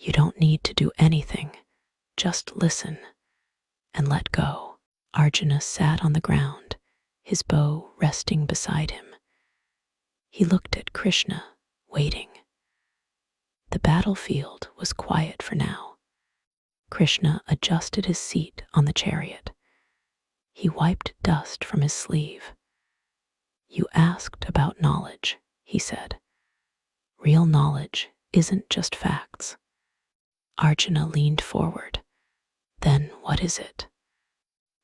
You don't need to do anything. Just listen and let go. Arjuna sat on the ground, his bow resting beside him. He looked at Krishna, waiting. The battlefield was quiet for now. Krishna adjusted his seat on the chariot. He wiped dust from his sleeve. You asked about knowledge, he said. Real knowledge isn't just facts. Arjuna leaned forward. Then what is it?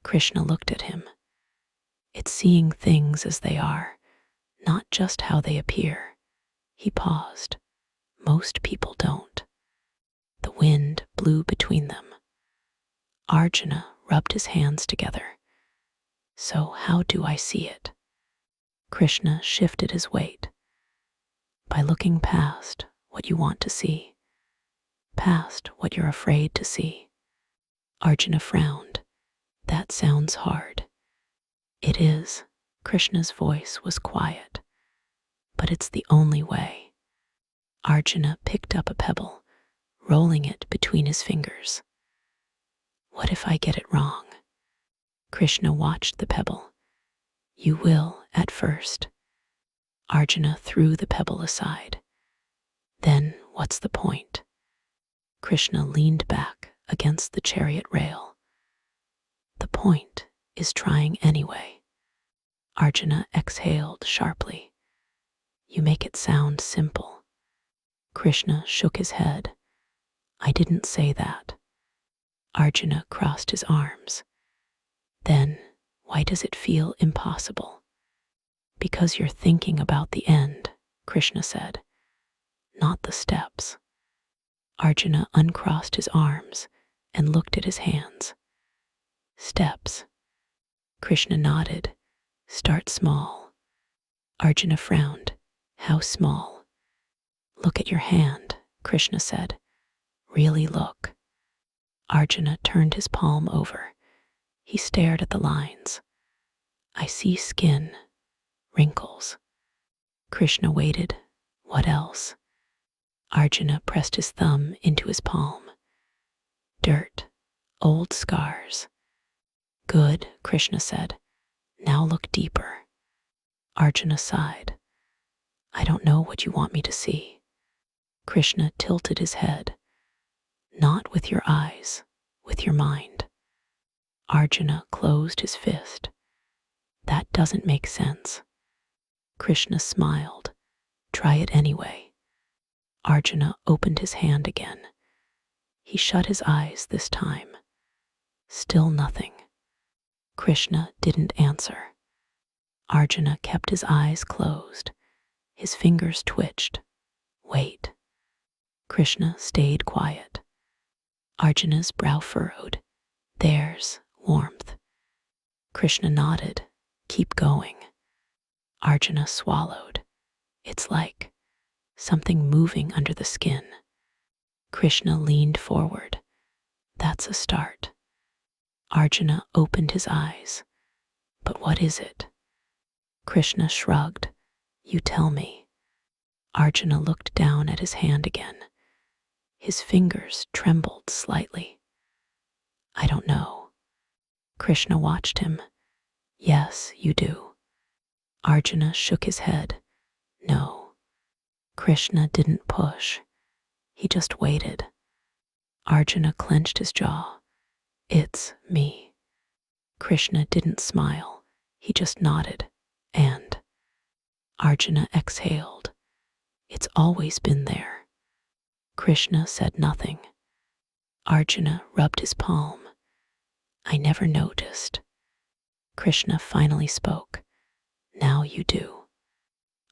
Krishna looked at him. It's seeing things as they are, not just how they appear. He paused. Most people don't. The wind blew between them. Arjuna rubbed his hands together. So how do I see it? Krishna shifted his weight. By looking past what you want to see, past what you're afraid to see. Arjuna frowned. That sounds hard. It is. Krishna's voice was quiet. But it's the only way. Arjuna picked up a pebble, rolling it between his fingers. What if I get it wrong? Krishna watched the pebble. You will at first. Arjuna threw the pebble aside. Then what's the point? Krishna leaned back against the chariot rail. The point is trying anyway. Arjuna exhaled sharply. You make it sound simple. Krishna shook his head. I didn't say that. Arjuna crossed his arms. Then, why does it feel impossible? Because you're thinking about the end, Krishna said, not the steps. Arjuna uncrossed his arms and looked at his hands. Steps. Krishna nodded. Start small. Arjuna frowned. How small? Look at your hand, Krishna said. Really look. Arjuna turned his palm over. He stared at the lines. I see skin, wrinkles. Krishna waited. What else? Arjuna pressed his thumb into his palm. Dirt, old scars. Good, Krishna said. Now look deeper. Arjuna sighed. I don't know what you want me to see. Krishna tilted his head. Not with your eyes, with your mind. Arjuna closed his fist. That doesn't make sense. Krishna smiled. Try it anyway. Arjuna opened his hand again. He shut his eyes this time. Still nothing. Krishna didn't answer. Arjuna kept his eyes closed. His fingers twitched. Wait. Krishna stayed quiet. Arjuna's brow furrowed. There's warmth. Krishna nodded. Keep going. Arjuna swallowed. It's like something moving under the skin. Krishna leaned forward. That's a start. Arjuna opened his eyes. But what is it? Krishna shrugged. You tell me. Arjuna looked down at his hand again. His fingers trembled slightly. I don't know. Krishna watched him. Yes, you do. Arjuna shook his head. No. Krishna didn't push. He just waited. Arjuna clenched his jaw. It's me. Krishna didn't smile. He just nodded. And Arjuna exhaled. It's always been there. Krishna said nothing. Arjuna rubbed his palm. I never noticed. Krishna finally spoke. Now you do.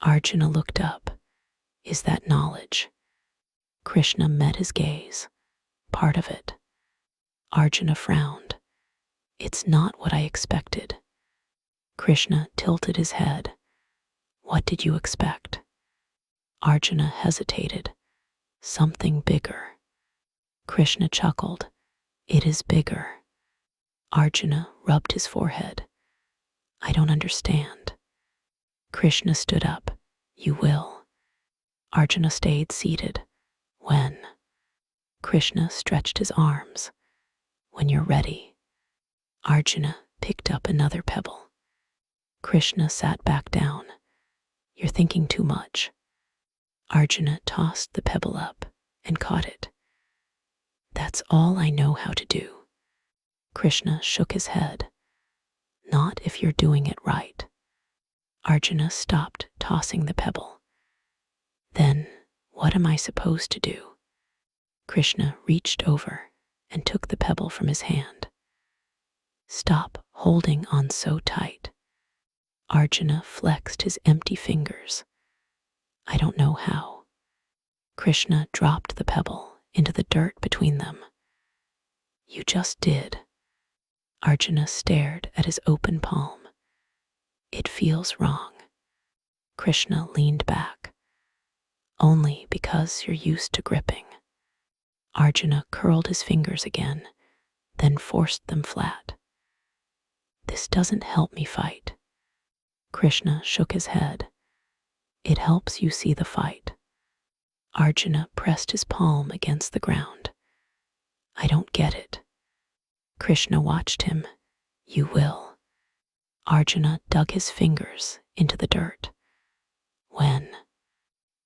Arjuna looked up. Is that knowledge? Krishna met his gaze. Part of it. Arjuna frowned. It's not what I expected. Krishna tilted his head. What did you expect? Arjuna hesitated. Something bigger. Krishna chuckled. It is bigger. Arjuna rubbed his forehead. I don't understand. Krishna stood up. You will. Arjuna stayed seated. When? Krishna stretched his arms. When you're ready. Arjuna picked up another pebble. Krishna sat back down. You're thinking too much. Arjuna tossed the pebble up and caught it. That's all I know how to do. Krishna shook his head. Not if you're doing it right. Arjuna stopped tossing the pebble. Then, what am I supposed to do? Krishna reached over and took the pebble from his hand. Stop holding on so tight. Arjuna flexed his empty fingers. I don't know how. Krishna dropped the pebble into the dirt between them. You just did. Arjuna stared at his open palm. It feels wrong. Krishna leaned back. Only because you're used to gripping. Arjuna curled his fingers again, then forced them flat. This doesn't help me fight. Krishna shook his head. It helps you see the fight. Arjuna pressed his palm against the ground. I don't get it. Krishna watched him. You will. Arjuna dug his fingers into the dirt. When?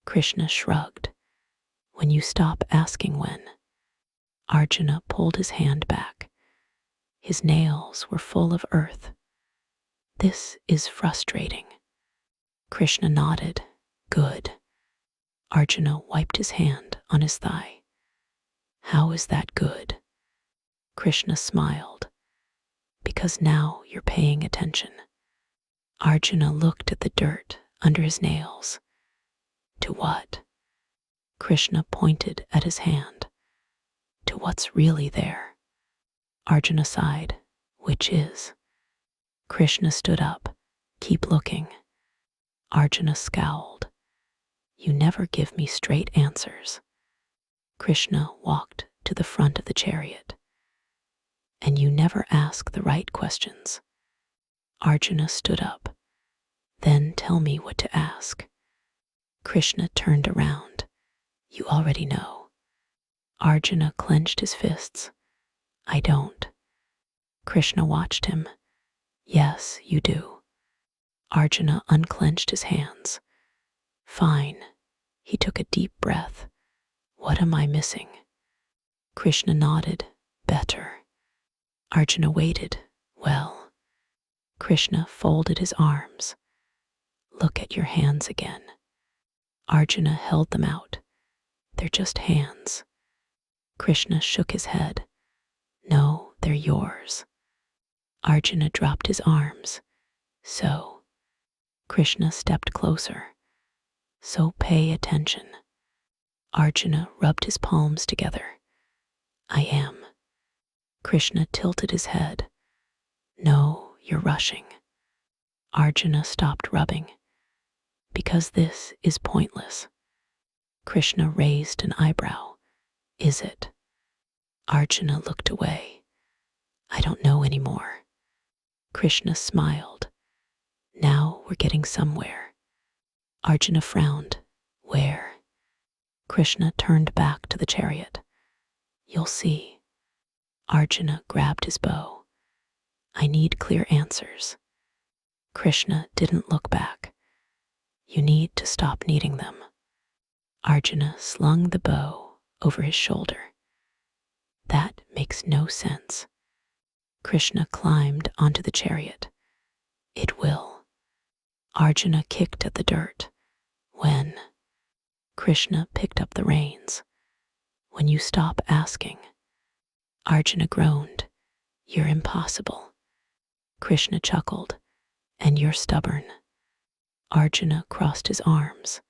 Krishna shrugged. When you stop asking when. Arjuna pulled his hand back. His nails were full of earth. This is frustrating. Krishna nodded. Good. Arjuna wiped his hand on his thigh. How is that good? Krishna smiled. Because now you're paying attention. Arjuna looked at the dirt under his nails. To what? Krishna pointed at his hand. To what's really there. Arjuna sighed. Which is? Krishna stood up. Keep looking. Arjuna scowled. You never give me straight answers. Krishna walked to the front of the chariot. And you never ask the right questions. Arjuna stood up. Then tell me what to ask. Krishna turned around. You already know. Arjuna clenched his fists. I don't. Krishna watched him. Yes, you do. Arjuna unclenched his hands. Fine. He took a deep breath. What am I missing? Krishna nodded. Better. Arjuna waited. Well. Krishna folded his arms. Look at your hands again. Arjuna held them out. They're just hands. Krishna shook his head. No, they're yours. Arjuna dropped his arms. So. Krishna stepped closer. So pay attention. Arjuna rubbed his palms together. I am. Krishna tilted his head. No, you're rushing. Arjuna stopped rubbing. Because this is pointless. Krishna raised an eyebrow. Is it? Arjuna looked away. I don't know anymore. Krishna smiled. Now we're getting somewhere. Arjuna frowned. Where? Krishna turned back to the chariot. You'll see. Arjuna grabbed his bow. I need clear answers. Krishna didn't look back. You need to stop needing them. Arjuna slung the bow over his shoulder. That makes no sense. Krishna climbed onto the chariot. It will. Arjuna kicked at the dirt. When? Krishna picked up the reins. When you stop asking. Arjuna groaned. You're impossible. Krishna chuckled. And you're stubborn. Arjuna crossed his arms.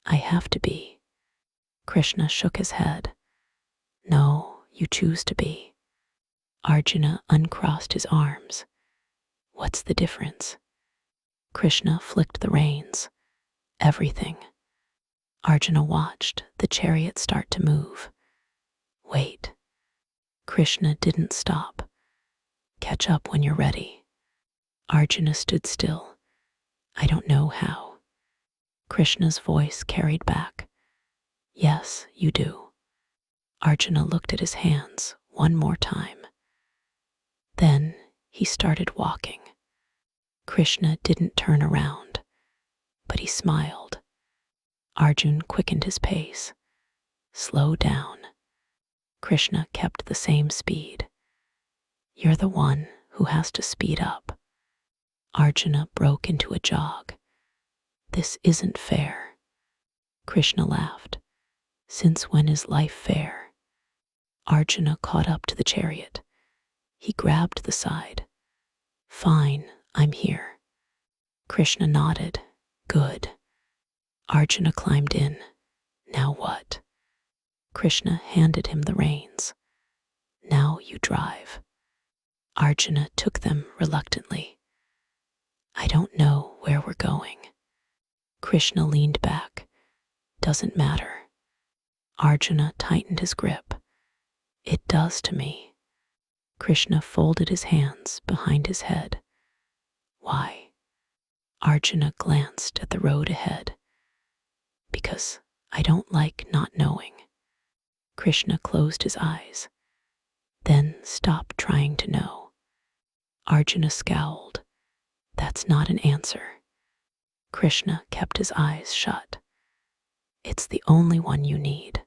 I have to be. Krishna shook his head. No, you choose to be. Arjuna uncrossed his arms. What's the difference? Krishna flicked the reins. Everything. Arjuna watched the chariot start to move. Wait. Krishna didn't stop. Catch up when you're ready. Arjuna stood still. I don't know how. Krishna's voice carried back. Yes, you do. Arjuna looked at his hands one more time. Then he started walking. Krishna didn't turn around, but he smiled. Arjun quickened his pace. Slow down. Krishna kept the same speed. You're the one who has to speed up. Arjuna broke into a jog. This isn't fair. Krishna laughed. Since when is life fair? Arjuna caught up to the chariot. He grabbed the side. Fine, I'm here. Krishna nodded. Good. Arjuna climbed in. Now what? Krishna handed him the reins. Now you drive. Arjuna took them reluctantly. I don't know where we're going. Krishna leaned back. Doesn't matter. Arjuna tightened his grip. It does to me. Krishna folded his hands behind his head. Why? Arjuna glanced at the road ahead. Because I don't like not knowing. Krishna closed his eyes. Then stopped trying to know. Arjuna scowled. That's not an answer. Krishna kept his eyes shut. It's the only one you need.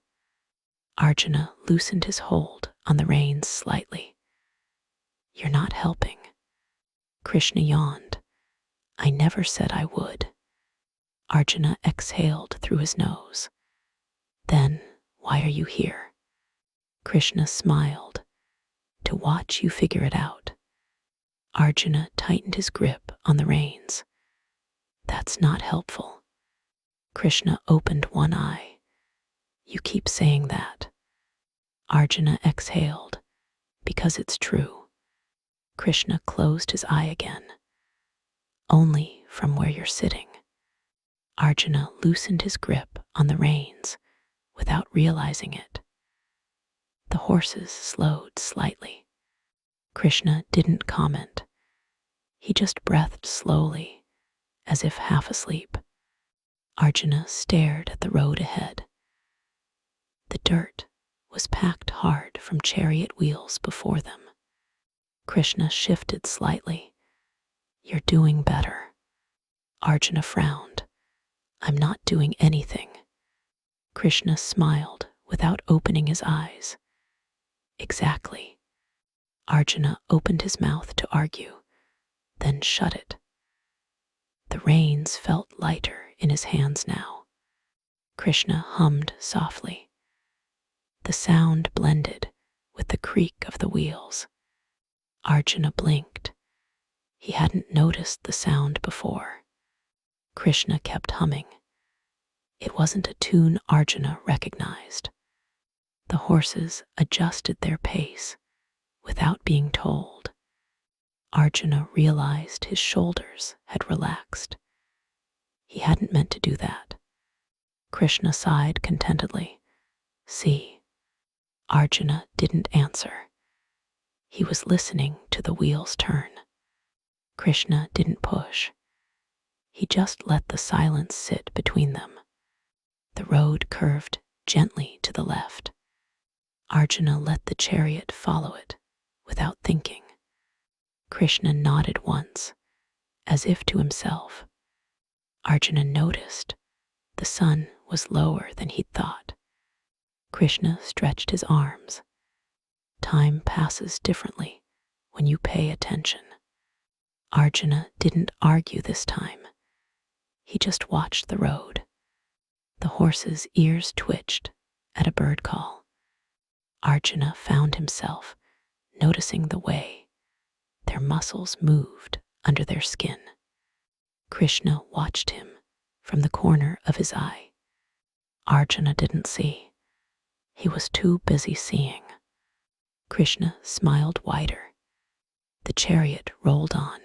Arjuna loosened his hold on the reins slightly. You're not helping. Krishna yawned. I never said I would. Arjuna exhaled through his nose. Then, why are you here? Krishna smiled. To watch you figure it out. Arjuna tightened his grip on the reins. That's not helpful. Krishna opened one eye. You keep saying that. Arjuna exhaled. Because it's true. Krishna closed his eye again. Only from where you're sitting. Arjuna loosened his grip on the reins without realizing it. The horses slowed slightly. Krishna didn't comment. He just breathed slowly, as if half asleep. Arjuna stared at the road ahead. The dirt was packed hard from chariot wheels before them. Krishna shifted slightly. You're doing better. Arjuna frowned. I'm not doing anything. Krishna smiled without opening his eyes. Exactly. Arjuna opened his mouth to argue, then shut it. The reins felt lighter in his hands now. Krishna hummed softly. The sound blended with the creak of the wheels. Arjuna blinked. He hadn't noticed the sound before. Krishna kept humming. It wasn't a tune Arjuna recognized. The horses adjusted their pace without being told. Arjuna realized his shoulders had relaxed. He hadn't meant to do that. Krishna sighed contentedly. See, Arjuna didn't answer. He was listening to the wheels turn. Krishna didn't push. He just let the silence sit between them. The road curved gently to the left. Arjuna let the chariot follow it without thinking. Krishna nodded once, as if to himself. Arjuna noticed the sun was lower than he'd thought. Krishna stretched his arms. Time passes differently when you pay attention. Arjuna didn't argue this time. He just watched the road. The horses' ears twitched at a bird call. Arjuna found himself noticing the way their muscles moved under their skin. Krishna watched him from the corner of his eye. Arjuna didn't see. He was too busy seeing. Krishna smiled wider. The chariot rolled on.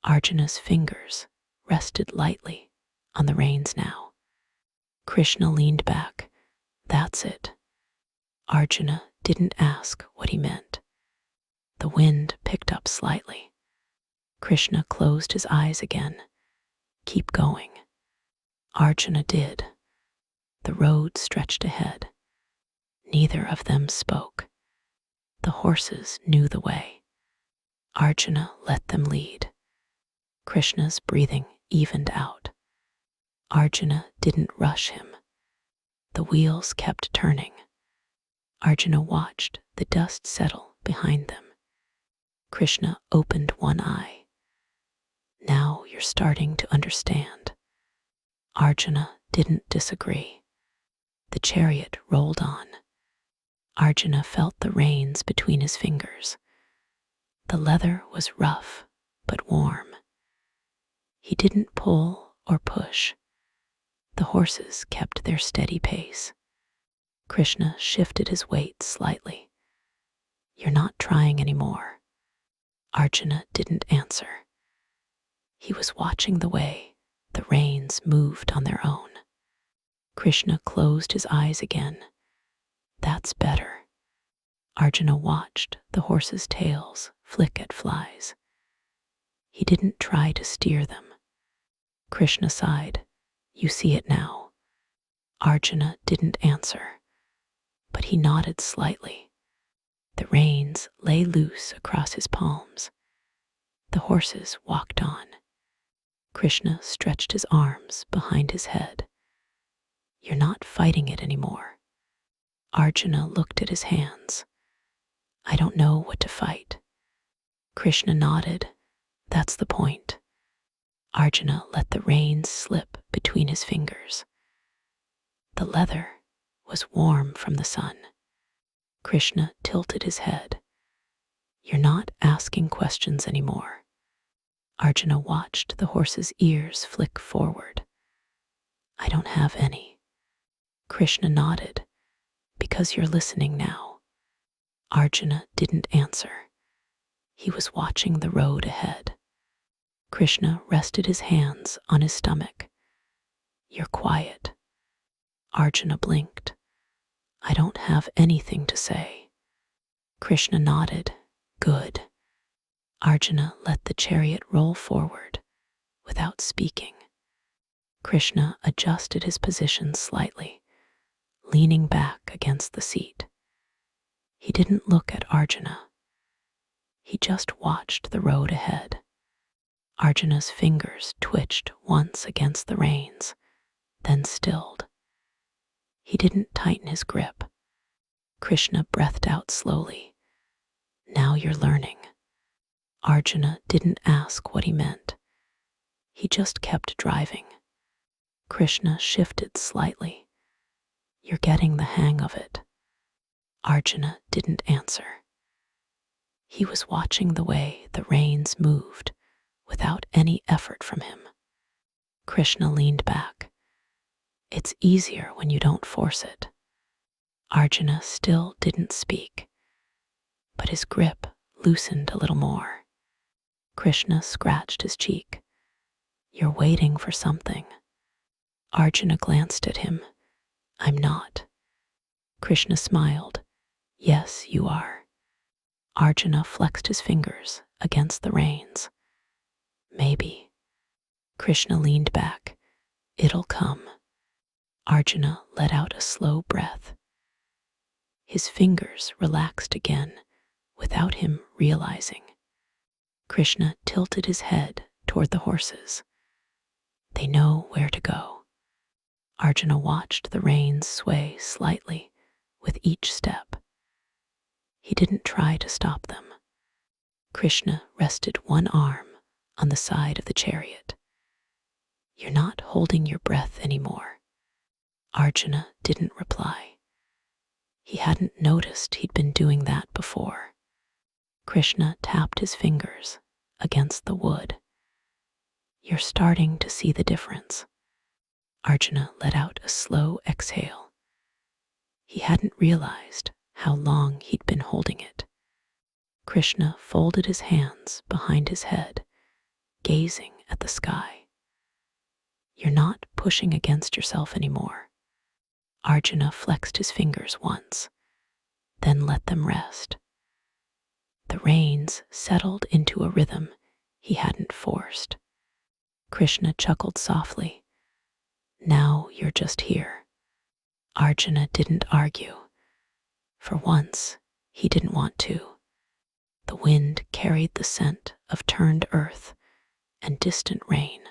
Arjuna's fingers rested lightly on the reins now. Krishna leaned back. That's it. Arjuna didn't ask what he meant. The wind picked up slightly. Krishna closed his eyes again. Keep going. Arjuna did. The road stretched ahead. Neither of them spoke. The horses knew the way. Arjuna let them lead. Krishna's breathing evened out. Arjuna didn't rush him. The wheels kept turning. Arjuna watched the dust settle behind them. Krishna opened one eye. Now you're starting to understand. Arjuna didn't disagree. The chariot rolled on. Arjuna felt the reins between his fingers. The leather was rough but warm. He didn't pull or push. The horses kept their steady pace. Krishna shifted his weight slightly. You're not trying anymore. Arjuna didn't answer. He was watching the way the reins moved on their own. Krishna closed his eyes again. That's better. Arjuna watched the horses' tails flick at flies. He didn't try to steer them. Krishna sighed. You see it now. Arjuna didn't answer, but he nodded slightly. The reins lay loose across his palms. The horses walked on. Krishna stretched his arms behind his head. You're not fighting it anymore. Arjuna looked at his hands. I don't know what to fight. Krishna nodded. That's the point. Arjuna let the reins slip between his fingers. The leather was warm from the sun. Krishna tilted his head. You're not asking questions anymore. Arjuna watched the horse's ears flick forward. I don't have any. Krishna nodded. Because you're listening now. Arjuna didn't answer. He was watching the road ahead. Krishna rested his hands on his stomach. You're quiet. Arjuna blinked. I don't have anything to say. Krishna nodded. Good. Arjuna let the chariot roll forward without speaking. Krishna adjusted his position slightly, leaning back against the seat. He didn't look at Arjuna. He just watched the road ahead. Arjuna's fingers twitched once against the reins, then stilled. He didn't tighten his grip. Krishna breathed out slowly. Now you're learning. Arjuna didn't ask what he meant. He just kept driving. Krishna shifted slightly. You're getting the hang of it. Arjuna didn't answer. He was watching the way the reins moved without any effort from him. Krishna leaned back. It's easier when you don't force it. Arjuna still didn't speak, but his grip loosened a little more. Krishna scratched his cheek. You're waiting for something. Arjuna glanced at him. I'm not. Krishna smiled. Yes, you are. Arjuna flexed his fingers against the reins. Maybe. Krishna leaned back. It'll come. Arjuna let out a slow breath. His fingers relaxed again without him realizing. Krishna tilted his head toward the horses. They know where to go. Arjuna watched the reins sway slightly with each step. He didn't try to stop them. Krishna rested one arm on the side of the chariot. You're not holding your breath anymore. Arjuna didn't reply. He hadn't noticed he'd been doing that before. Krishna tapped his fingers against the wood. You're starting to see the difference. Arjuna let out a slow exhale. He hadn't realized how long he'd been holding it. Krishna folded his hands behind his head, gazing at the sky. You're not pushing against yourself anymore. Arjuna flexed his fingers once, then let them rest. The reins settled into a rhythm he hadn't forced. Krishna chuckled softly. Now you're just here. Arjuna didn't argue. For once, he didn't want to. The wind carried the scent of turned earth and distant rain.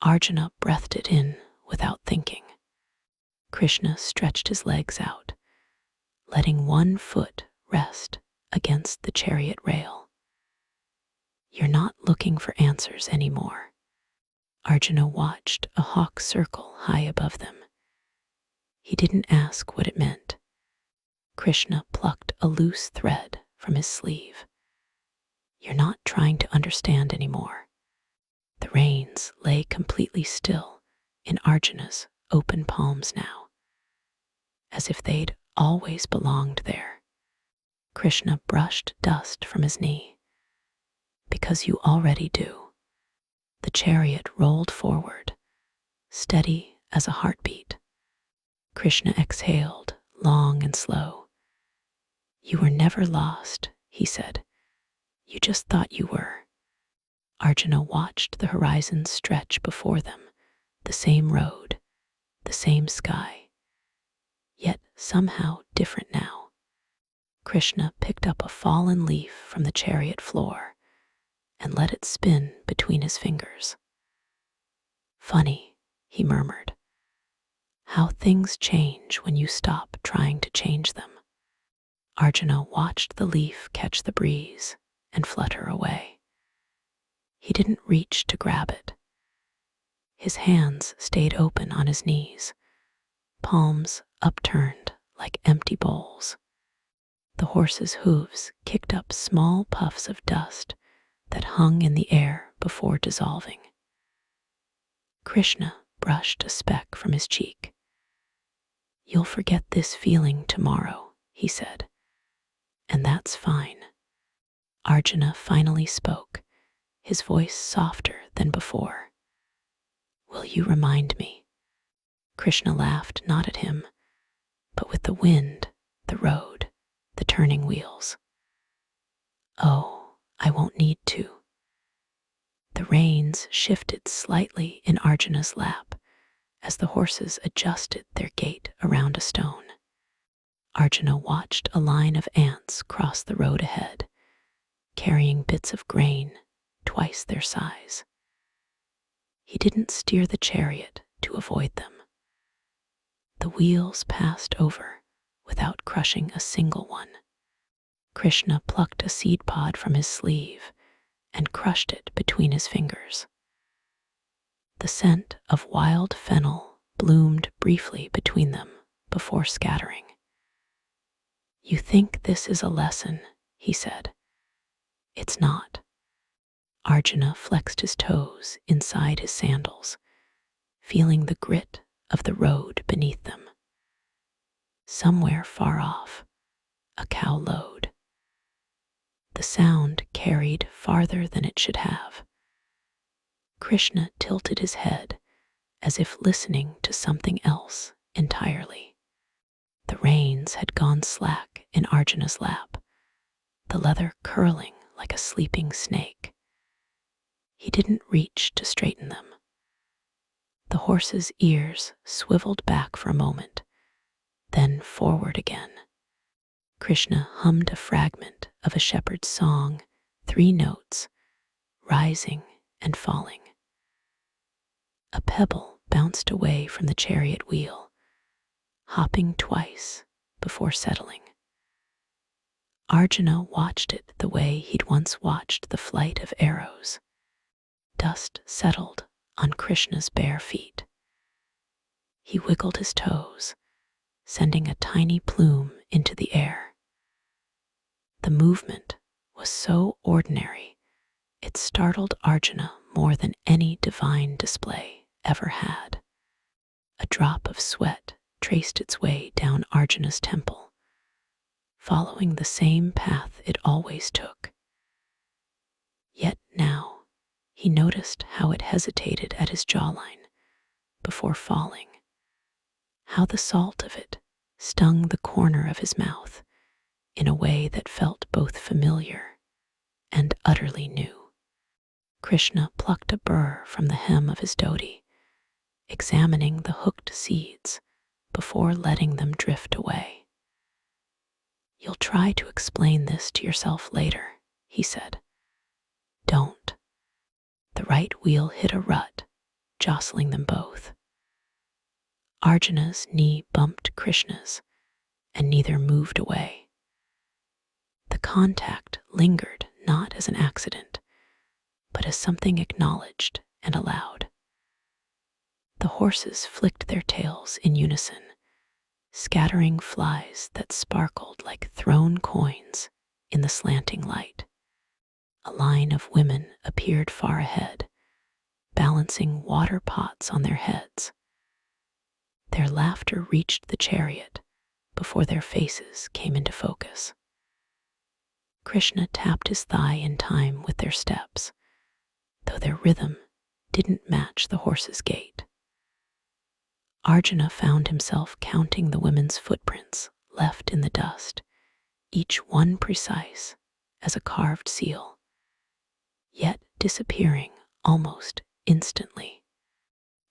Arjuna breathed it in without thinking. Krishna stretched his legs out, letting one foot rest against the chariot rail. You're not looking for answers anymore. Arjuna watched a hawk circle high above them. He didn't ask what it meant. Krishna plucked a loose thread from his sleeve. You're not trying to understand anymore. The reins lay completely still in Arjuna's open palms now, as if they'd always belonged there. Krishna brushed dust from his knee. Because you already do. The chariot rolled forward, steady as a heartbeat. Krishna exhaled, long and slow. You were never lost, he said. You just thought you were. Arjuna watched the horizon stretch before them, the same road, the same sky, yet somehow different now. Krishna picked up a fallen leaf from the chariot floor and let it spin between his fingers. Funny, he murmured, how things change when you stop trying to change them. Arjuna watched the leaf catch the breeze and flutter away. He didn't reach to grab it. His hands stayed open on his knees, palms upturned like empty bowls. The horse's hooves kicked up small puffs of dust that hung in the air before dissolving. Krishna brushed a speck from his cheek. You'll forget this feeling tomorrow, he said, and that's fine. Arjuna finally spoke, his voice softer than before. Will you remind me? Krishna laughed not at him, but with the wind, the road, the turning wheels. Oh, I won't need to. The reins shifted slightly in Arjuna's lap as the horses adjusted their gait around a stone. Arjuna watched a line of ants cross the road ahead, carrying bits of grain twice their size. He didn't steer the chariot to avoid them. The wheels passed over without crushing a single one. Krishna plucked a seed pod from his sleeve and crushed it between his fingers. The scent of wild fennel bloomed briefly between them before scattering. You think this is a lesson, he said. It's not. Arjuna flexed his toes inside his sandals, feeling the grit of the road beneath them. Somewhere far off, a cow lowed. The sound carried farther than it should have. Krishna tilted his head as if listening to something else entirely. The reins had gone slack in Arjuna's lap, the leather curling like a sleeping snake. He didn't reach to straighten them. The horse's ears swiveled back for a moment, then forward again. Krishna hummed a fragment of a shepherd's song, 3 notes, rising and falling. A pebble bounced away from the chariot wheel, hopping twice before settling. Arjuna watched it the way he'd once watched the flight of arrows. Dust settled on Krishna's bare feet. He wiggled his toes, sending a tiny plume into the air. The movement was so ordinary, it startled Arjuna more than any divine display ever had. A drop of sweat traced its way down Arjuna's temple, following the same path it always took. Yet now, he noticed how it hesitated at his jawline before falling, how the salt of it stung the corner of his mouth in a way that felt both familiar and utterly new. Krishna plucked a burr from the hem of his dhoti, examining the hooked seeds before letting them drift away. "You'll try to explain this to yourself later," he said. "Don't." The right wheel hit a rut, jostling them both. Arjuna's knee bumped Krishna's, and neither moved away. The contact lingered not as an accident, but as something acknowledged and allowed. The horses flicked their tails in unison, scattering flies that sparkled like thrown coins in the slanting light. A line of women appeared far ahead, balancing water pots on their heads. Their laughter reached the chariot before their faces came into focus. Krishna tapped his thigh in time with their steps, though their rhythm didn't match the horse's gait. Arjuna found himself counting the women's footprints left in the dust, each one precise as a carved seal, yet disappearing almost instantly.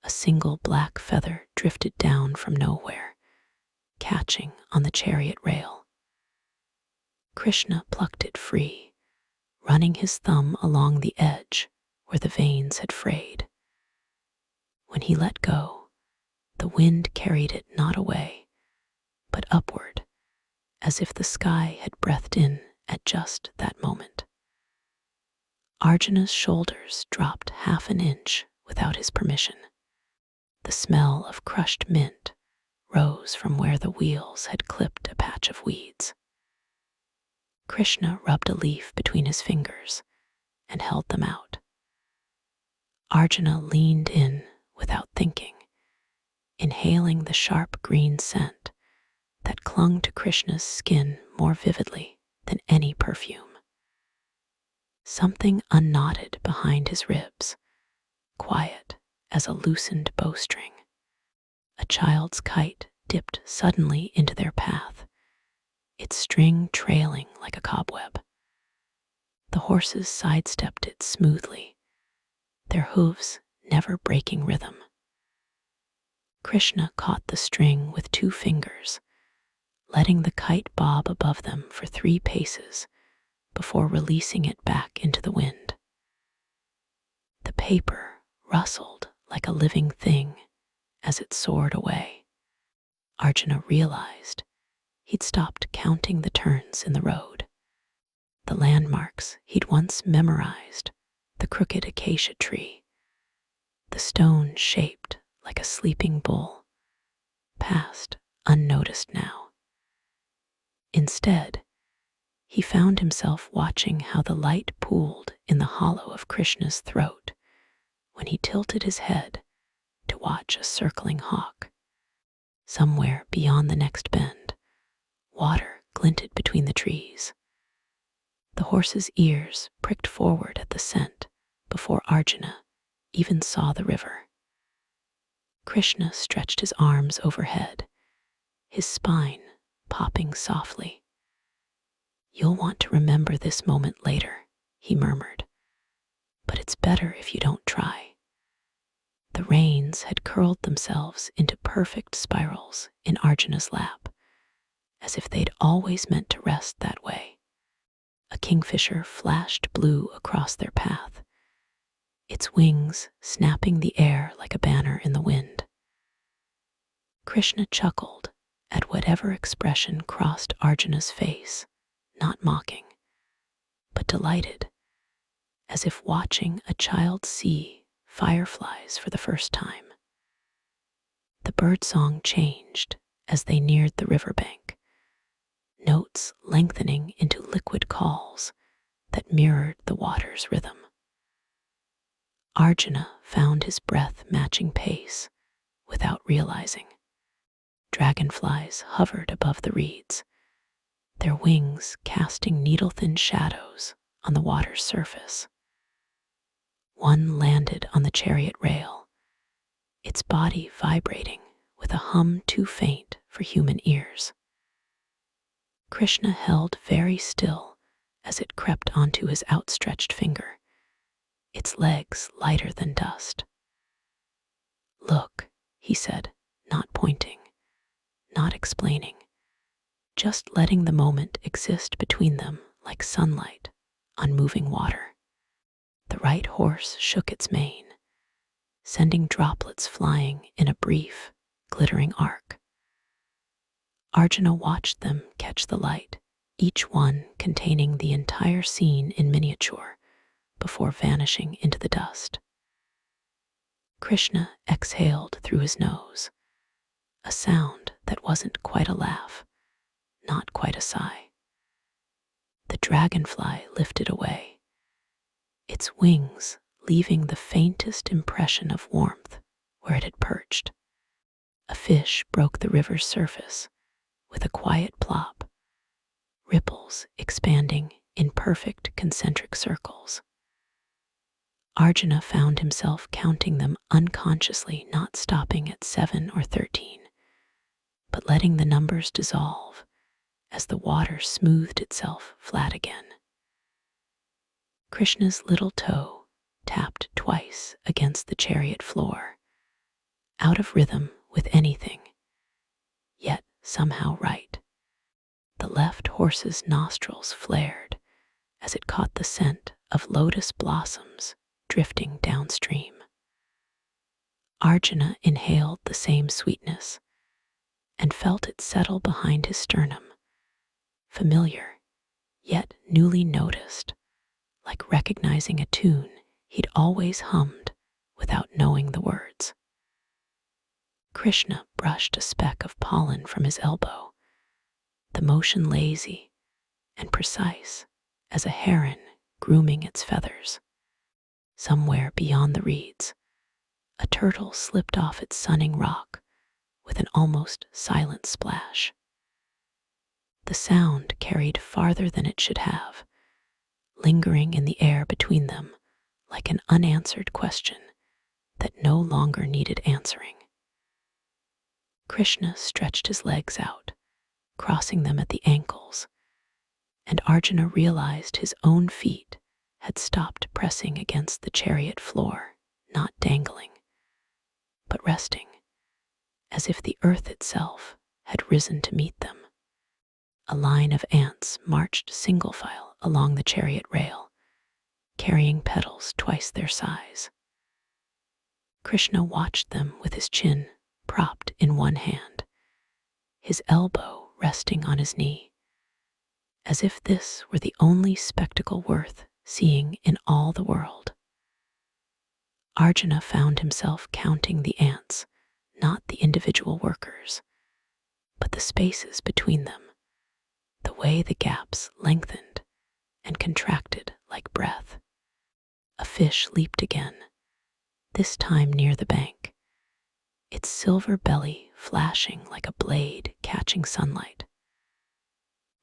A single black feather drifted down from nowhere, catching on the chariot rail. Krishna plucked it free, running his thumb along the edge where the veins had frayed. When he let go, the wind carried it not away, but upward, as if the sky had breathed in at just that moment. Arjuna's shoulders dropped half an inch without his permission. The smell of crushed mint rose from where the wheels had clipped a patch of weeds. Krishna rubbed a leaf between his fingers and held them out. Arjuna leaned in without thinking, inhaling the sharp green scent that clung to Krishna's skin more vividly than any perfume. Something unknotted behind his ribs, quiet as a loosened bowstring. A child's kite dipped suddenly into their path, its string trailing like a cobweb. The horses sidestepped it smoothly, their hooves never breaking rhythm. Krishna caught the string with 2 fingers, letting the kite bob above them for 3 paces before releasing it back into the wind. The paper rustled like a living thing as it soared away. Arjuna realized he'd stopped counting the turns in the road. The landmarks he'd once memorized, the crooked acacia tree, the stone shaped like a sleeping bull, passed unnoticed now. Instead, he found himself watching how the light pooled in the hollow of Krishna's throat when he tilted his head to watch a circling hawk. Somewhere beyond the next bend, water glinted between the trees. The horse's ears pricked forward at the scent before Arjuna even saw the river. Krishna stretched his arms overhead, his spine popping softly. "You'll want to remember this moment later," he murmured, "but it's better if you don't try." The reins had curled themselves into perfect spirals in Arjuna's lap, as if they'd always meant to rest that way. A kingfisher flashed blue across their path, its wings snapping the air like a banner in the wind. Krishna chuckled at whatever expression crossed Arjuna's face, not mocking, but delighted, as if watching a child see fireflies for the first time. The birdsong changed as they neared the riverbank, notes lengthening into liquid calls that mirrored the water's rhythm. Arjuna found his breath matching pace without realizing. Dragonflies hovered above the reeds, their wings casting needle-thin shadows on the water's surface. One landed on the chariot rail, its body vibrating with a hum too faint for human ears. Krishna held very still as it crept onto his outstretched finger, its legs lighter than dust. "Look," he said, not pointing, not explaining, just letting the moment exist between them like sunlight on moving water. The right horse shook its mane, sending droplets flying in a brief, glittering arc. Arjuna watched them catch the light, each one containing the entire scene in miniature, before vanishing into the dust. Krishna exhaled through his nose, a sound that wasn't quite a laugh, not quite a sigh. The dragonfly lifted away, its wings leaving the faintest impression of warmth where it had perched. A fish broke the river's surface with a quiet plop, ripples expanding in perfect concentric circles. Arjuna found himself counting them unconsciously, not stopping at 7 or 13, but letting the numbers dissolve as the water smoothed itself flat again. Krishna's little toe tapped twice against the chariot floor, out of rhythm with anything, yet somehow right. The left horse's nostrils flared as it caught the scent of lotus blossoms drifting downstream. Arjuna inhaled the same sweetness and felt it settle behind his sternum, familiar, yet newly noticed, like recognizing a tune he'd always hummed without knowing the words. Krishna brushed a speck of pollen from his elbow, the motion lazy and precise as a heron grooming its feathers. Somewhere beyond the reeds, a turtle slipped off its sunning rock with an almost silent splash. The sound carried farther than it should have, lingering in the air between them like an unanswered question that no longer needed answering. Krishna stretched his legs out, crossing them at the ankles, and Arjuna realized his own feet had stopped pressing against the chariot floor, not dangling, but resting, as if the earth itself had risen to meet them. A line of ants marched single file along the chariot rail, carrying petals twice their size. Krishna watched them with his chin propped in one hand, his elbow resting on his knee, as if this were the only spectacle worth seeing in all the world. Arjuna found himself counting the ants, not the individual workers, but the spaces between them, the way the gaps lengthened and contracted like breath. A fish leaped again, this time near the bank, its silver belly flashing like a blade catching sunlight.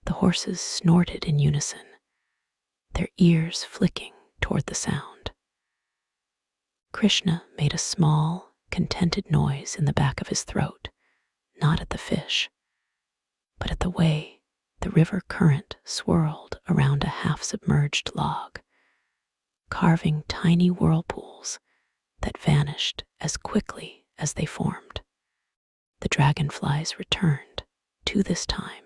The horses snorted in unison, their ears flicking toward the sound. Krishna made a small, contented noise in the back of his throat, not at the fish, but at the way the river current swirled around a half-submerged log, carving tiny whirlpools that vanished as quickly as they formed. The dragonflies returned, too, this time,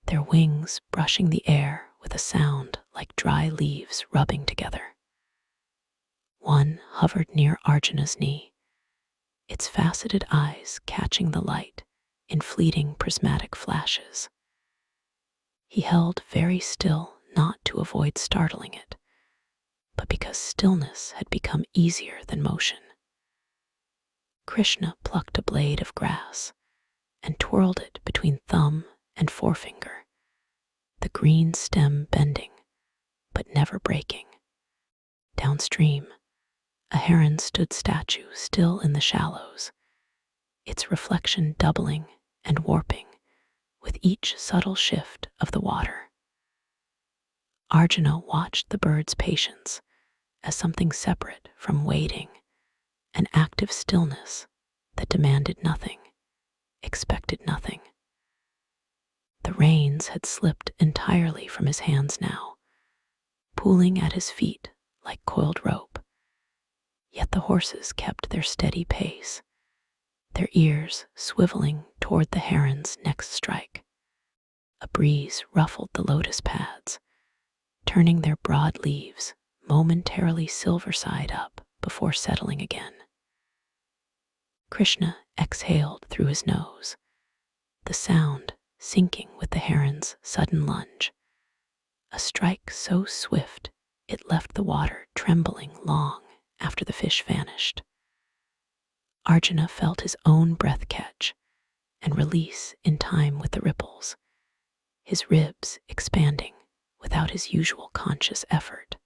their wings brushing the air with a sound like dry leaves rubbing together. One hovered near Arjuna's knee, its faceted eyes catching the light in fleeting prismatic flashes. He held very still, not to avoid startling it, but because stillness had become easier than motion. Krishna plucked a blade of grass and twirled it between thumb and forefinger, the green stem bending, but never breaking. Downstream, a heron stood statue still in the shallows, its reflection doubling and warping with each subtle shift of the water. Arjuna watched the bird's patience as something separate from waiting, an active stillness that demanded nothing, expected nothing. The reins had slipped entirely from his hands now, pooling at his feet like coiled rope, yet the horses kept their steady pace, their ears swiveling toward the heron's next strike. A breeze ruffled the lotus pads, turning their broad leaves momentarily silver side up before settling again. Krishna exhaled through his nose, the sound syncing with the heron's sudden lunge, a strike so swift it left the water trembling long after the fish vanished. Arjuna felt his own breath catch and release in time with the ripples, his ribs expanding without his usual conscious effort.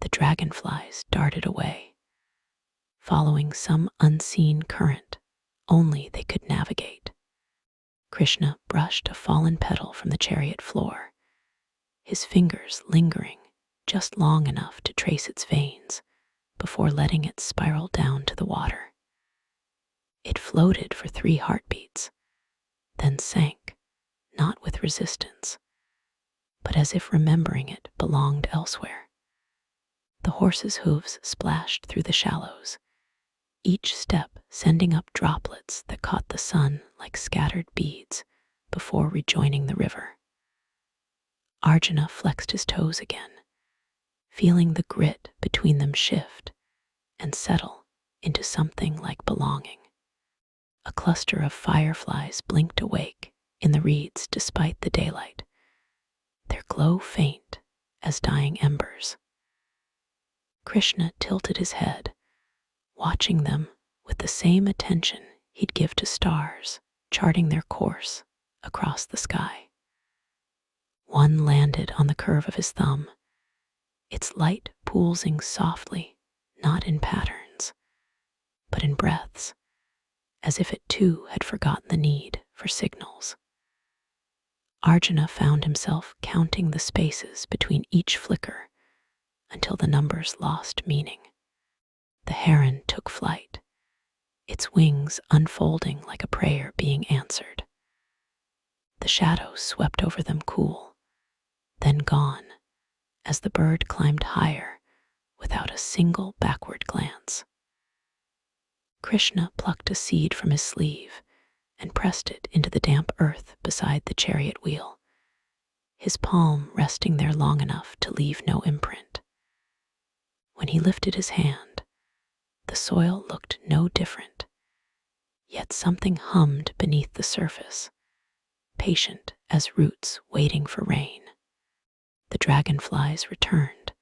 The dragonflies darted away, following some unseen current only they could navigate. Krishna brushed a fallen petal from the chariot floor, his fingers lingering just long enough to trace its veins before letting it spiral down to the water. It floated for 3 heartbeats, then sank, not with resistance, but as if remembering it belonged elsewhere. The horse's hooves splashed through the shallows, each step sending up droplets that caught the sun like scattered beads before rejoining the river. Arjuna flexed his toes again, feeling the grit between them shift and settle into something like belonging. A cluster of fireflies blinked awake in the reeds despite the daylight, their glow faint as dying embers. Krishna tilted his head, watching them with the same attention he'd give to stars charting their course across the sky. One landed on the curve of his thumb, its light pulsing softly, not in patterns, but in breaths, as if it too had forgotten the need for signals. Arjuna found himself counting the spaces between each flicker until the numbers lost meaning. The heron took flight, its wings unfolding like a prayer being answered. The shadows swept over them cool, then gone, as the bird climbed higher without a single backward glance. Krishna plucked a seed from his sleeve and pressed it into the damp earth beside the chariot wheel, his palm resting there long enough to leave no imprint. When he lifted his hand, the soil looked no different, yet something hummed beneath the surface, patient as roots waiting for rain. The dragonflies returned,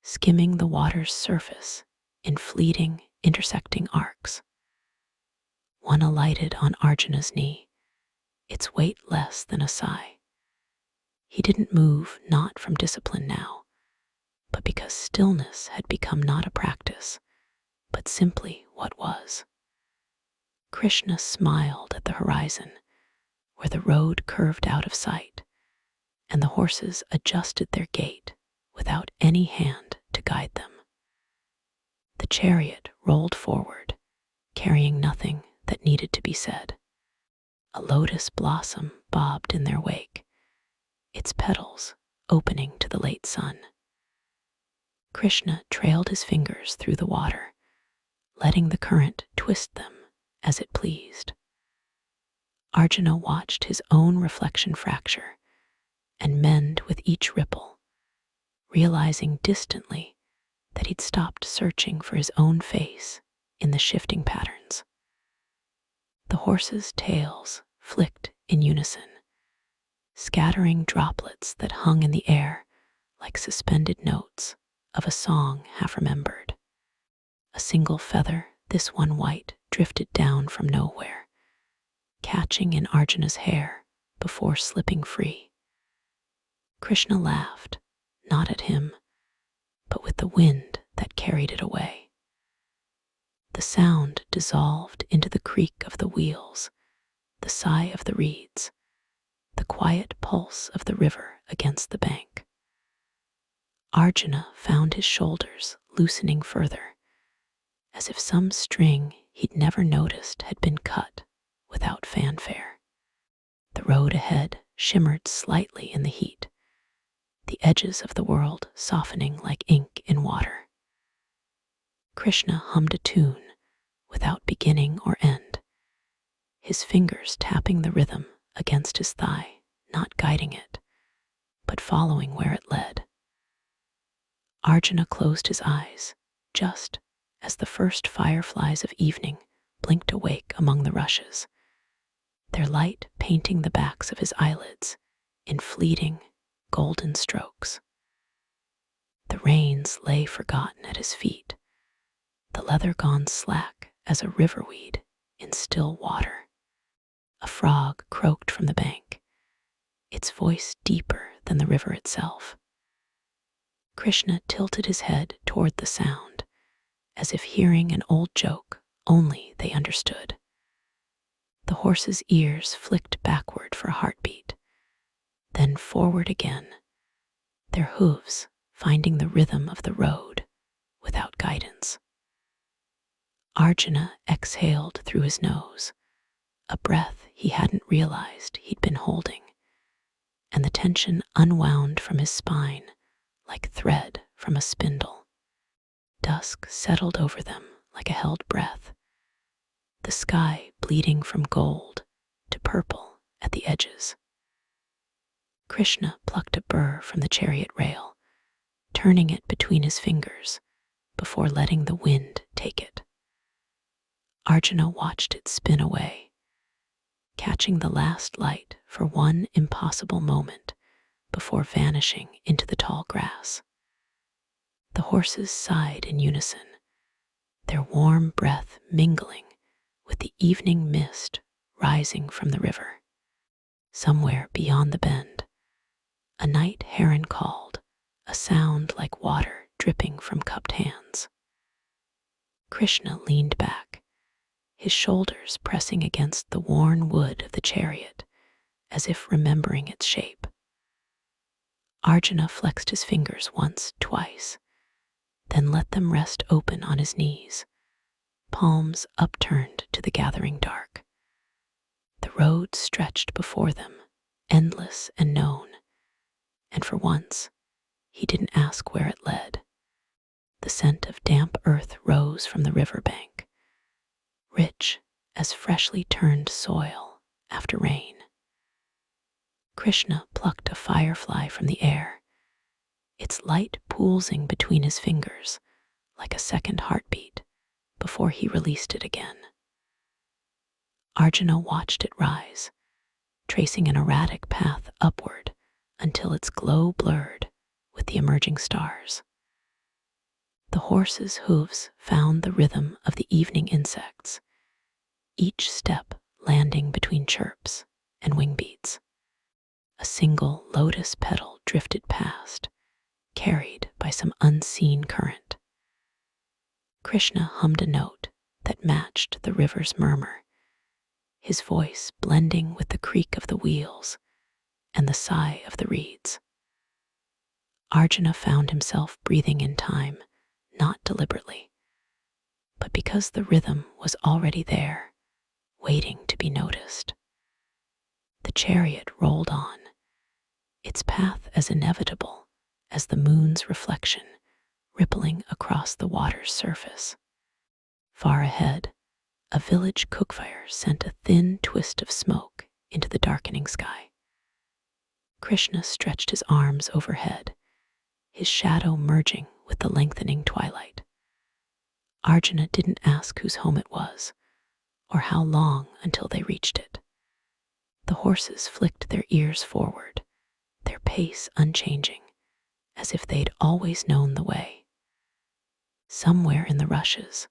skimming the water's surface in fleeting, intersecting arcs. One alighted on Arjuna's knee, its weight less than a sigh. He didn't move, not from discipline now, but because stillness had become not a practice, but simply what was. Krishna smiled at the horizon, where the road curved out of sight, and the horses adjusted their gait without any hand to guide them. The chariot rolled forward, carrying nothing that needed to be said. A lotus blossom bobbed in their wake, its petals opening to the late sun. Krishna trailed his fingers through the water, letting the current twist them as it pleased. Arjuna watched his own reflection fracture and mend with each ripple, realizing distantly that he'd stopped searching for his own face in the shifting patterns. The horses' tails flicked in unison, scattering droplets that hung in the air like suspended notes of a song half remembered. A single feather, this one white, drifted down from nowhere, catching in Arjuna's hair before slipping free. Krishna laughed, not at him, but with the wind that carried it away. The sound dissolved into the creak of the wheels, the sigh of the reeds, the quiet pulse of the river against the bank. Arjuna found his shoulders loosening further, as if some string he'd never noticed had been cut without fanfare. The road ahead shimmered slightly in the heat, the edges of the world softening like ink in water. Krishna hummed a tune without beginning or end, his fingers tapping the rhythm against his thigh. fighting it, but following where it led. Arjuna closed his eyes just as the first fireflies of evening blinked awake among the rushes, their light painting the backs of his eyelids in fleeting, golden strokes. The reins lay forgotten at his feet, the leather gone slack as a river weed in still water. A frog croaked from the bank, its voice deeper than the river itself. Krishna tilted his head toward the sound, as if hearing an old joke only they understood. The horse's ears flicked backward for a heartbeat, then forward again, their hooves finding the rhythm of the road without guidance. Arjuna exhaled through his nose, a breath he hadn't realized he'd been holding, and the tension unwound from his spine like thread from a spindle. Dusk settled over them like a held breath, the sky bleeding from gold to purple at the edges. Krishna plucked a burr from the chariot rail, turning it between his fingers before letting the wind take it. Arjuna watched it spin away, catching the last light for one impossible moment before vanishing into the tall grass. The horses sighed in unison, their warm breath mingling with the evening mist rising from the river. Somewhere beyond the bend, a night heron called, a sound like water dripping from cupped hands. Krishna leaned back, his shoulders pressing against the worn wood of the chariot as if remembering its shape. Arjuna flexed his fingers once, twice, then let them rest open on his knees, palms upturned to the gathering dark. The road stretched before them, endless and known, and for once, he didn't ask where it led. The scent of damp earth rose from the river bank, rich as freshly turned soil after rain. Krishna plucked a firefly from the air, its light pulsing between his fingers like a second heartbeat before he released it again. Arjuna watched it rise, tracing an erratic path upward until its glow blurred with the emerging stars. The horse's hooves found the rhythm of the evening insects, each step landing between chirps and wing beats. A single lotus petal drifted past, carried by some unseen current. Krishna hummed a note that matched the river's murmur, his voice blending with the creak of the wheels and the sigh of the reeds. Arjuna found himself breathing in time, not deliberately, but because the rhythm was already there, waiting to be noticed. The chariot rolled on, its path as inevitable as the moon's reflection rippling across the water's surface. Far ahead, a village cookfire sent a thin twist of smoke into the darkening sky. Krishna stretched his arms overhead, his shadow merging with the lengthening twilight. Arjuna didn't ask whose home it was, or how long until they reached it. The horses flicked their ears forward, their pace unchanging, as if they'd always known the way. Somewhere in the rushes,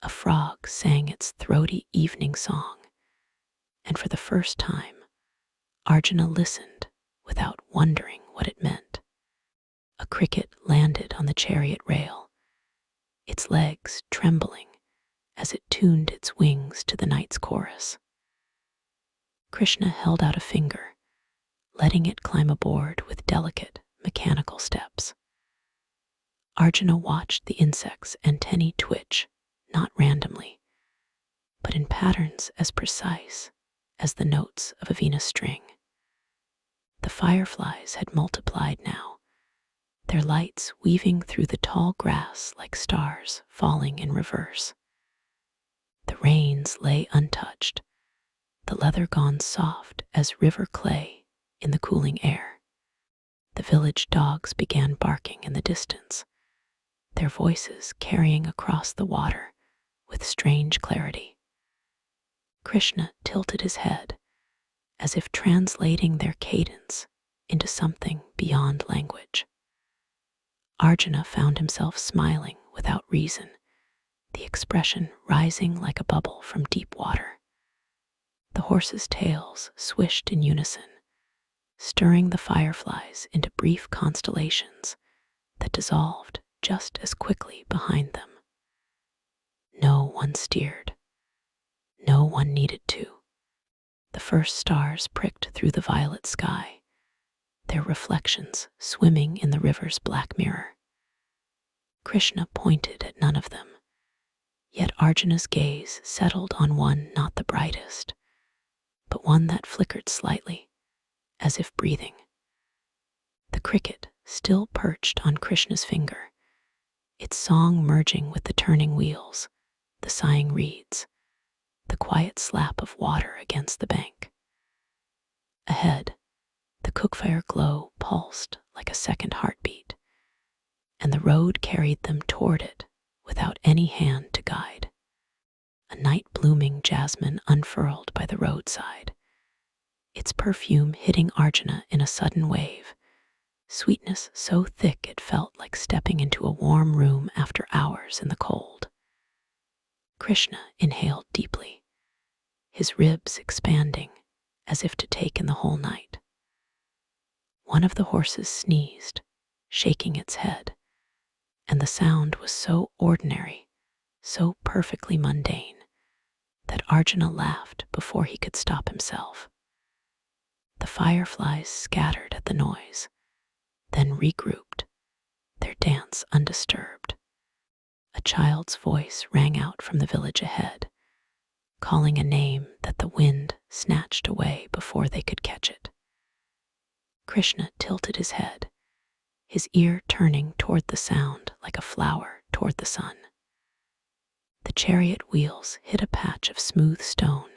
a frog sang its throaty evening song, and for the first time, Arjuna listened without wondering what it meant. A cricket landed on the chariot rail, its legs trembling as it tuned its wings to the night's chorus. Krishna held out a finger, letting it climb aboard with delicate, mechanical steps. Arjuna watched the insect's antennae twitch, not randomly, but in patterns as precise as the notes of a Venus string. The fireflies had multiplied now, their lights weaving through the tall grass like stars falling in reverse. The reins lay untouched, the leather gone soft as river clay in the cooling air. The village dogs began barking in the distance, their voices carrying across the water with strange clarity. Krishna tilted his head, as if translating their cadence into something beyond language. Arjuna found himself smiling without reason, the expression rising like a bubble from deep water. The horses' tails swished in unison, stirring the fireflies into brief constellations that dissolved just as quickly behind them. No one steered. No one needed to. The first stars pricked through the violet sky, their reflections swimming in the river's black mirror. Krishna pointed at none of them, yet Arjuna's gaze settled on one not the brightest, but one that flickered slightly, as if breathing. The cricket still perched on Krishna's finger, its song merging with the turning wheels, the sighing reeds, the quiet slap of water against the bank. Ahead, the cookfire glow pulsed like a second heartbeat, and the road carried them toward it without any hand to guide. A night-blooming jasmine unfurled by the roadside, its perfume hitting Arjuna in a sudden wave, sweetness so thick it felt like stepping into a warm room after hours in the cold. Krishna inhaled deeply, his ribs expanding as if to take in the whole night. One of the horses sneezed, shaking its head, and the sound was so ordinary, so perfectly mundane, that Arjuna laughed before he could stop himself. The fireflies scattered at the noise, then regrouped, their dance undisturbed. A child's voice rang out from the village ahead, calling a name that the wind snatched away before they could catch it. Krishna tilted his head, his ear turning toward the sound like a flower toward the sun. The chariot wheels hit a patch of smooth stone,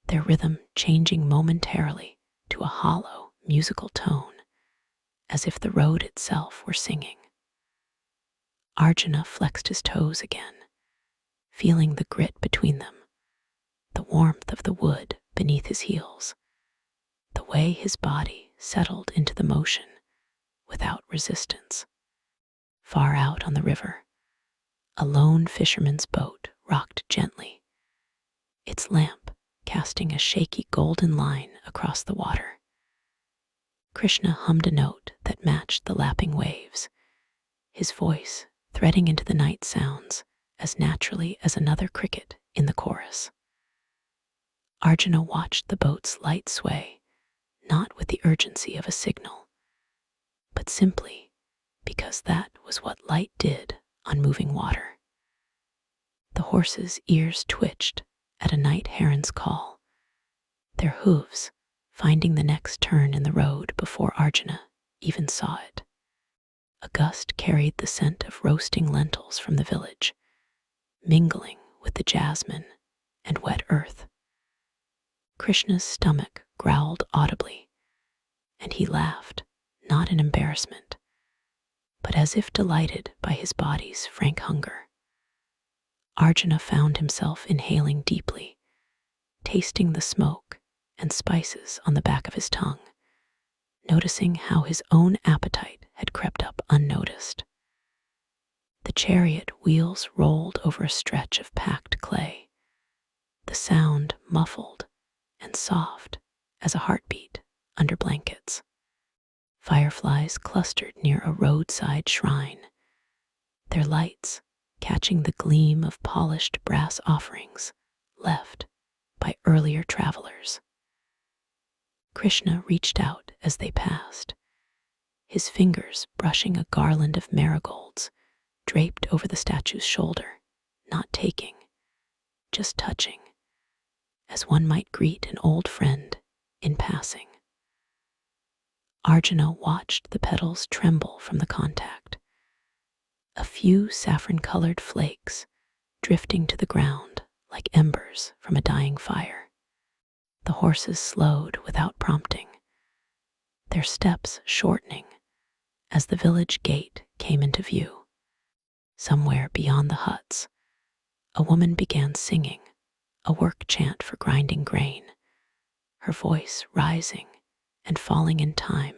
their rhythm changing momentarily to a hollow, musical tone, as if the road itself were singing. Arjuna flexed his toes again, feeling the grit between them, the warmth of the wood beneath his heels, the way his body settled into the motion without resistance. Far out on the river, a lone fisherman's boat rocked gently, its lamp casting a shaky golden line across the water. Krishna hummed a note that matched the lapping waves, his voice threading into the night sounds as naturally as another cricket in the chorus. Arjuna watched the boat's light sway, not with the urgency of a signal, but simply because that was what light did on moving water. The horses' ears twitched at a night heron's call, their hooves finding the next turn in the road before Arjuna even saw it. A gust carried the scent of roasting lentils from the village, mingling with the jasmine and wet earth. Krishna's stomach growled audibly, and he laughed, not in embarrassment, but as if delighted by his body's frank hunger. Arjuna found himself inhaling deeply, tasting the smoke and spices on the back of his tongue, noticing how his own appetite had crept up unnoticed. The chariot wheels rolled over a stretch of packed clay, the sound muffled and soft as a heartbeat under blankets. Fireflies clustered near a roadside shrine, their lights catching the gleam of polished brass offerings left by earlier travelers. Krishna reached out as they passed, his fingers brushing a garland of marigolds draped over the statue's shoulder, not taking, just touching, as one might greet an old friend in passing. Arjuna watched the petals tremble from the contact, a few saffron-colored flakes drifting to the ground like embers from a dying fire. The horses slowed without prompting, their steps shortening as the village gate came into view. Somewhere beyond the huts, a woman began singing a work chant for grinding grain, her voice rising and falling in time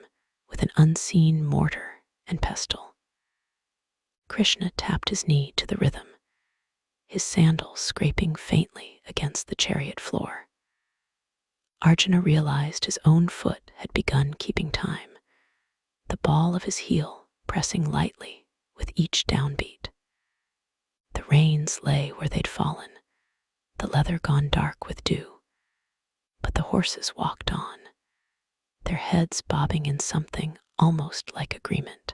with an unseen mortar and pestle. Krishna tapped his knee to the rhythm, his sandals scraping faintly against the chariot floor. Arjuna realized his own foot had begun keeping time, the ball of his heel pressing lightly with each downbeat. The reins lay where they'd fallen, the leather gone dark with dew, but the horses walked on, their heads bobbing in something almost like agreement.